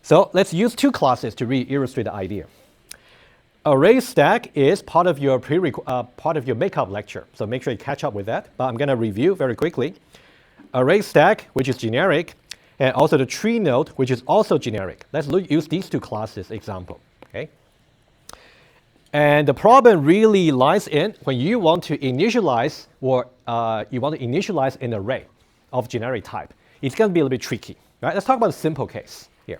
So let's use two classes to really illustrate the idea. Array stack is part of your makeup lecture, so make sure you catch up with that. But I'm going to review very quickly. Array stack, which is generic, and also the tree node, which is also generic. Let's use these two classes example. Okay. And the problem really lies in when you want to initialize an array of generic type. It's going to be a little bit tricky. Right? Let's talk about a simple case here.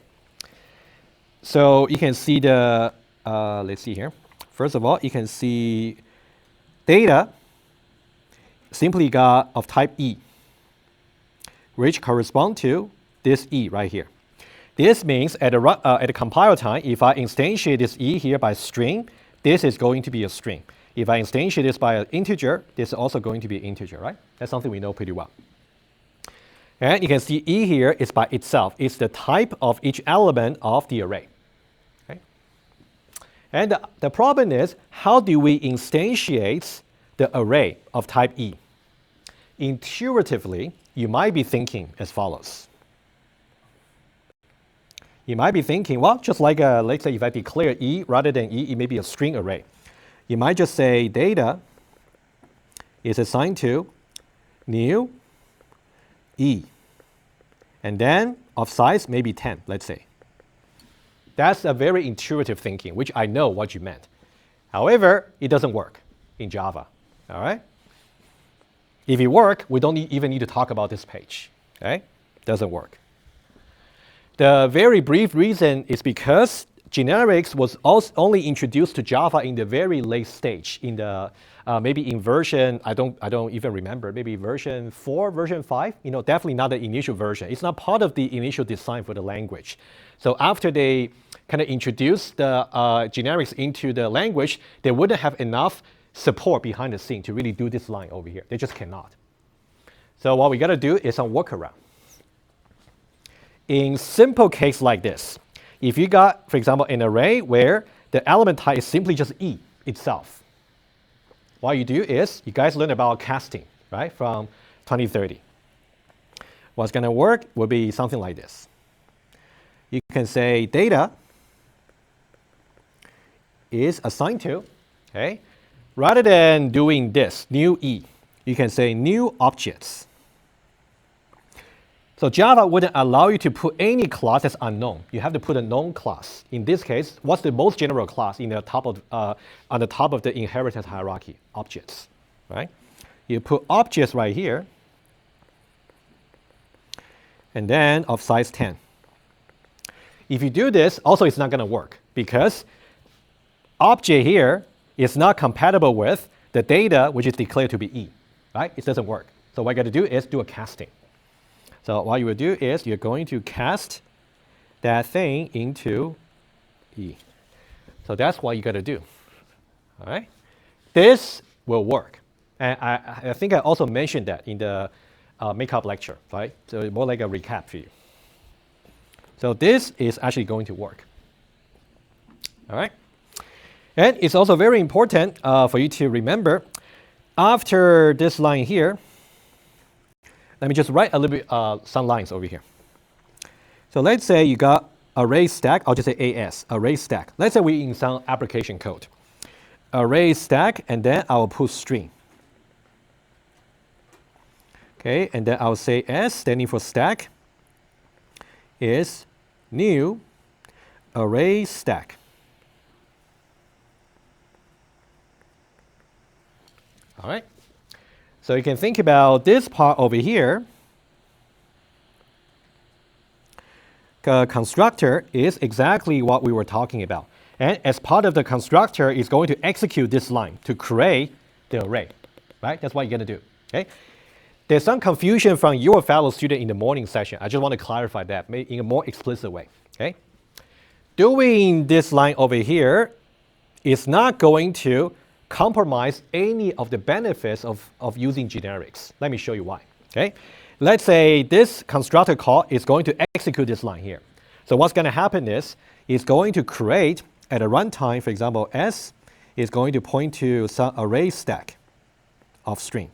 So you can see the let's see here. First of all, you can see data simply got of type E, which correspond to this E right here. This means at the compile time, if I instantiate this E here by string, this is going to be a string. If I instantiate this by an integer, this is also going to be an integer, right? That's something we know pretty well. And you can see E here is by itself. It's the type of each element of the array. And the problem is, how do we instantiate the array of type E? Intuitively, you might be thinking as follows. You might be thinking, well, just like, let's say if I declare E rather than E, it may be a string array. You might just say data is assigned to new E. And then of size maybe 10, let's say. That's a very intuitive thinking, which I know what you meant. However, it doesn't work in Java. All right? If it worked, we don't even need to talk about this page. Okay? Doesn't work. The very brief reason is because generics was also only introduced to Java in the very late stage, in the maybe in version, I don't even remember, maybe version 4, version 5, definitely not the initial version. It's not part of the initial design for the language. So after they kind of introduced the generics into the language, they wouldn't have enough support behind the scene to really do this line over here. They just cannot. So what we got to do is some workaround. In simple case like this, if you got, for example, an array where the element type is simply just E itself, what you do is, you guys learn about casting, right, from 2030. What's going to work will be something like this. You can say data is assigned to, okay, rather than doing this, new E, you can say new objects. So Java wouldn't allow you to put any class that's unknown. You have to put a known class. In this case, what's the most general class in the top of, on the top of the inheritance hierarchy? Objects, right? You put objects right here, and then of size 10. If you do this, also it's not going to work because object here is not compatible with the data which is declared to be E, right? It doesn't work. So what you got to do is do a casting. So what you will do is you're going to cast that thing into E. So that's what you got to do. All right? This will work. And I think I also mentioned that in the makeup lecture, right? So it's more like a recap for you. So this is actually going to work. All right? And it's also very important for you to remember, after this line here, let me just write a little bit some lines over here. So let's say you got array stack, I'll just say AS, array stack. Let's say we're in some application code. Array stack, and then I will put string. Okay, and then I'll say S, standing for stack, is new array stack. All right. So you can think about this part over here. The constructor is exactly what we were talking about. And as part of the constructor, it's going to execute this line to create the array. Right? That's what you're going to do. Okay? There's some confusion from your fellow student in the morning session. I just want to clarify that in a more explicit way. Okay? Doing this line over here is not going to compromise any of the benefits of using generics. Let me show you why. Okay? Let's say this constructor call is going to execute this line here. So what's going to happen is it's going to create at a runtime, for example, S is going to point to some array stack of string.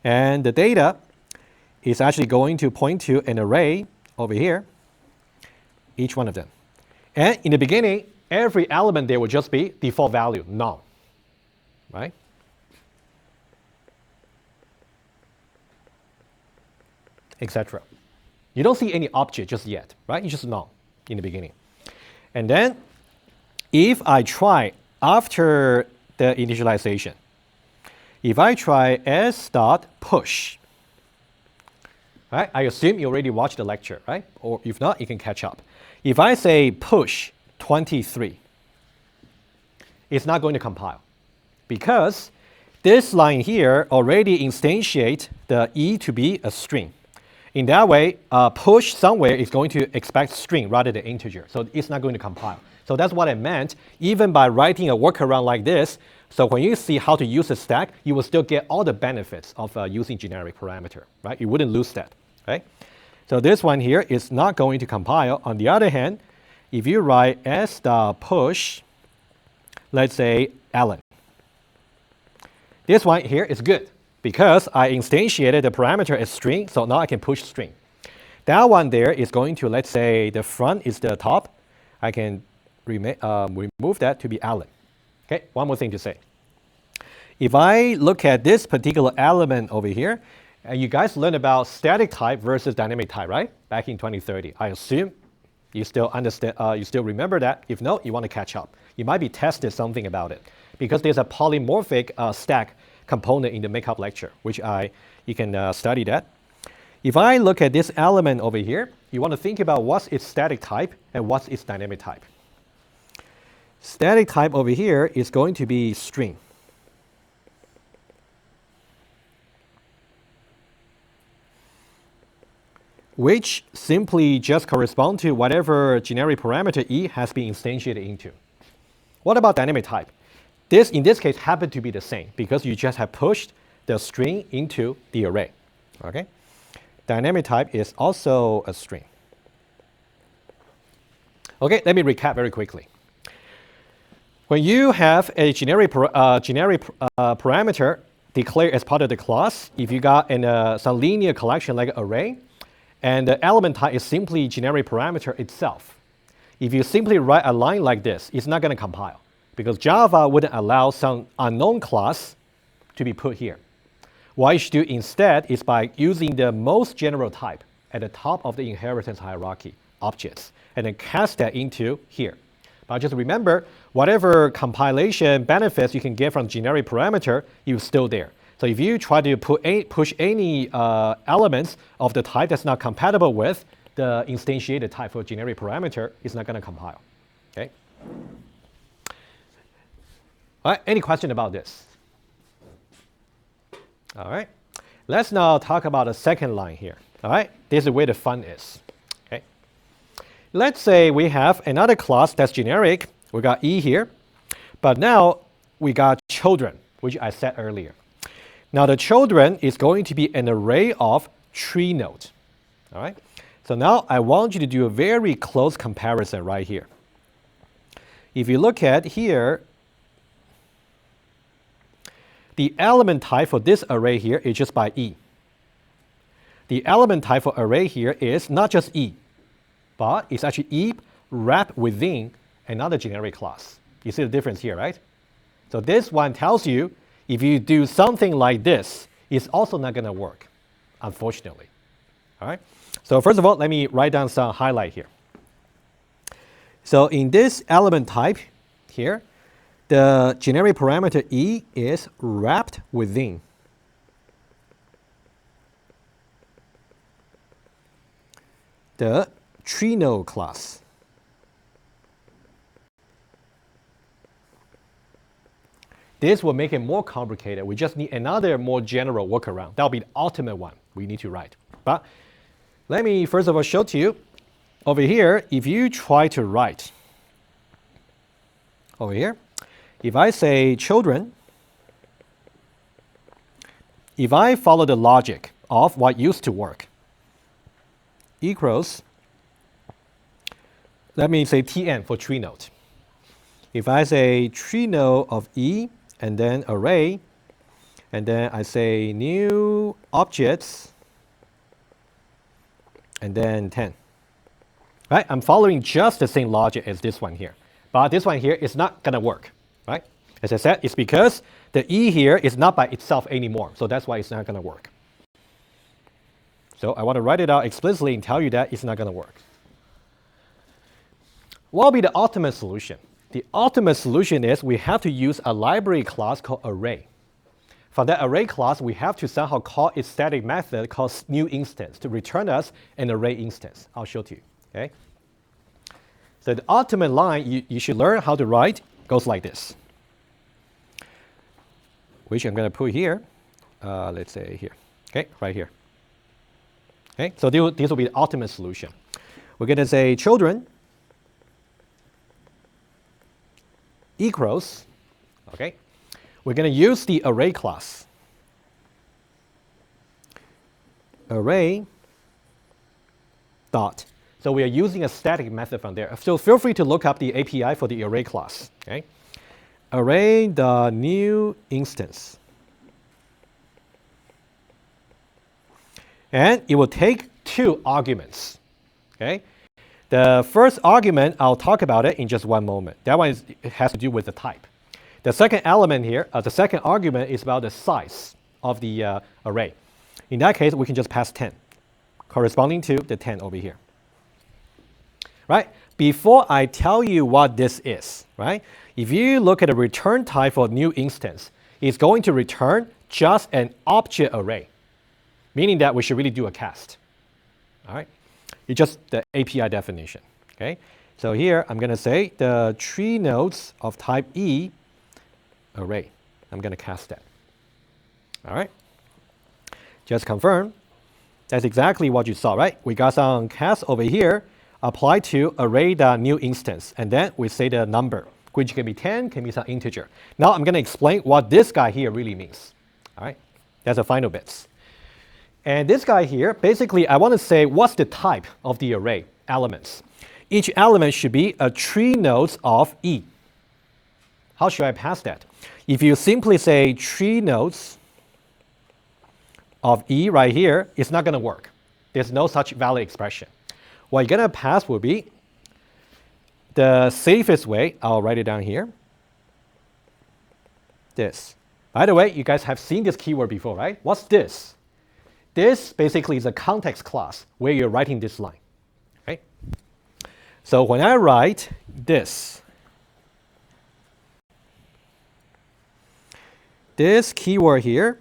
And the data is actually going to point to an array over here. each one of them. And in the beginning, every element there will just be default value, none, right? Etc. You don't see any object just yet, right? You just none in the beginning. And then if I try after the initialization, if I try s.push, right? I assume you already watched the lecture, right? Or if not, you can catch up. If I say push 23, it's not going to compile because this line here already instantiate the E to be a string. In that way, push somewhere is going to expect string rather than integer. So it's not going to compile. So that's what I meant. Even by writing a workaround like this, so when you see how to use a stack, you will still get all the benefits of using generic parameter, right? You wouldn't lose that, right? So this one here is not going to compile. On the other hand, if you write s.push, let's say Alan, this one here is good because I instantiated the parameter as string, so now I can push string. That one there is going to, let's say the front is the top. I can remove that to be Alan. Okay, one more thing to say. If I look at this particular element over here, you guys learned about static type versus dynamic type, right? Back in 2030. I assume you still understand, you still remember that. If not, you want to catch up. You might be tested something about it because there's a polymorphic stack component in the makeup lecture, which you can study that. If I look at this element over here, you want to think about what's its static type and what's its dynamic type. Static type over here is going to be string. Which simply just correspond to whatever generic parameter E has been instantiated into. What about dynamic type? This, in this case, happened to be the same because you just have pushed the string into the array. Okay? Dynamic type is also a string. Okay, let me recap very quickly. When you have a generic parameter declared as part of the class, if you got some linear collection like an array, and the element type is simply generic parameter itself, if you simply write a line like this, it's not going to compile because Java wouldn't allow some unknown class to be put here. What you should do instead is by using the most general type at the top of the inheritance hierarchy, objects, and then cast that into here. But just remember, whatever compilation benefits you can get from generic parameter, you're still there. So if you try to push any elements of the type that's not compatible with the instantiated type for generic parameter, it's not going to compile. Okay. All right. Any question about this? All right. Let's now talk about the second line here. All right. This is where the fun is. Okay. Let's say we have another class that's generic. We got E here, but now we got children, which I said earlier. Now the children is going to be an array of tree nodes. All right. So now I want you to do a very close comparison right here. If you look at here, the element type for this array here is just by E. The element type for array here is not just E, but it's actually E wrapped within another generic class. You see the difference here, right? So this one tells you if you do something like this, it's also not going to work, unfortunately. All right. So first of all, let me write down some highlight here. So in this element type here, the generic parameter E is wrapped within the tree node class. This will make it more complicated. We just need another more general workaround. That'll be the ultimate one we need to write. But let me first of all show to you. Over here, if you try to write over here, if I say children, if I follow the logic of what used to work, equals, let me say Tn for tree node. If I say tree node of E and then array, and then I say new objects, and then 10. right? I'm following just the same logic as this one here. But this one here is not going to work, right? As I said, it's because the E here is not by itself anymore. So that's why it's not going to work. So I want to write it out explicitly and tell you that it's not going to work. What will be the ultimate solution? The ultimate solution is we have to use a library class called array. From that array class, we have to somehow call its static method called new instance to return us an array instance. I'll show to you. Okay? So the ultimate line you should learn how to write goes like this, which I'm going to put here. Let's say here. Okay, right here. Okay, so this will be the ultimate solution. We're going to say children equals, okay, we're going to use the array class. Array dot. So we are using a static method from there. So feel free to look up the API for the array class. Okay, array the new instance. And it will take 2 arguments. Okay, the first argument, I'll talk about it in just one moment. That one it has to do with the type. The second element here, the second argument is about the size of the array. In that case, we can just pass 10, corresponding to the 10 over here. Right? Before I tell you what this is, right? If you look at the return type for new instance, it's going to return just an object array, meaning that we should really do a cast. All right? It's just the API definition. Okay? So here I'm going to say the tree nodes of type E array. I'm going to cast that. All right? Just confirm. That's exactly what you saw, right? We got some cast over here applied to array.new instance, and then we say the number, which can be 10, can be some integer. Now I'm going to explain what this guy here really means. All right? That's the final bits. And this guy here, basically, I want to say what's the type of the array elements. Each element should be a tree nodes of E. How should I pass that? If you simply say tree nodes of E right here, it's not going to work. There's no such valid expression. What you're going to pass will be the safest way. I'll write it down here. This. By the way, you guys have seen this keyword before, right? What's this? This basically is a context class where you're writing this line. Okay? So when I write this keyword here,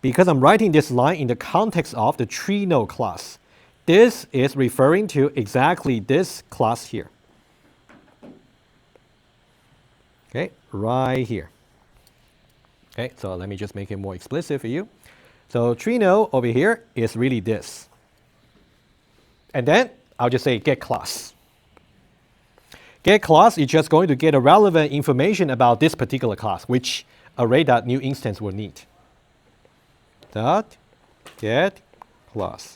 because I'm writing this line in the context of the tree node class, this is referring to exactly this class here. Okay, right here. Okay, so let me just make it more explicit for you. So tree node over here is really this. And then I'll just say get class. Get class is just going to get a relevant information about this particular class, which array.new instance will need. Dot get class.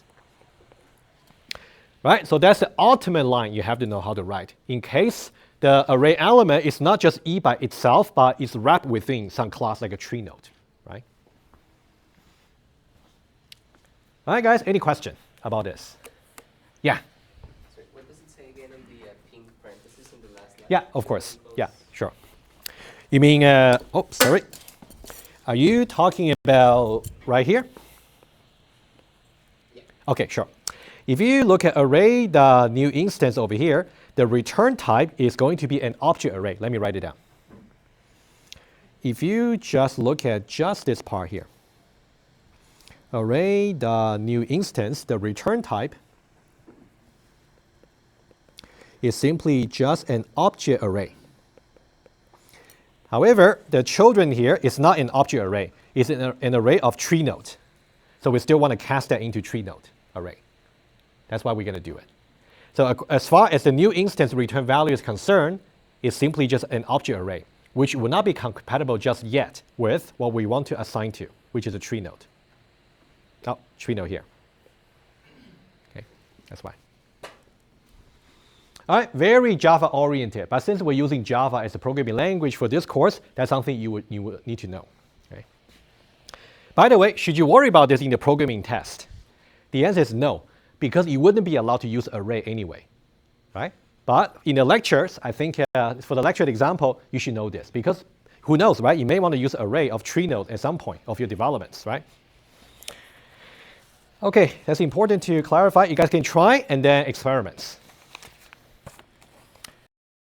Right, so that's the ultimate line you have to know how to write. In case the array element is not just E by itself, but it's wrapped within some class like a tree node, right? All right, guys, any question about this? Yeah? So what does it say again in the pink parenthesis in the last line? Yeah, of course. Yeah, sure. You mean, oh, sorry. Are you talking about right here? Yeah. Okay, sure. If you look at array, the new instance over here, the return type is going to be an object array. Let me write it down. If you just look at just this part here, array, the new instance, the return type is simply just an object array. However, the children here is not an object array. It's an array of tree nodes. So we still want to cast that into tree node array. That's why we're going to do it. So as far as the new instance return value is concerned, it's simply just an object array, which will not be compatible just yet with what we want to assign to, which is a tree node. Oh, tree node here. Okay, that's why. All right, very Java oriented, but since we're using Java as a programming language for this course, that's something you would need to know. Okay. By the way, should you worry about this in the programming test? The answer is no, because you wouldn't be allowed to use array anyway. right? But in the lectures, I think for the lecture example, you should know this because who knows, right? You may want to use an array of tree nodes at some point of your developments, right? Okay, that's important to clarify. You guys can try and then experiments.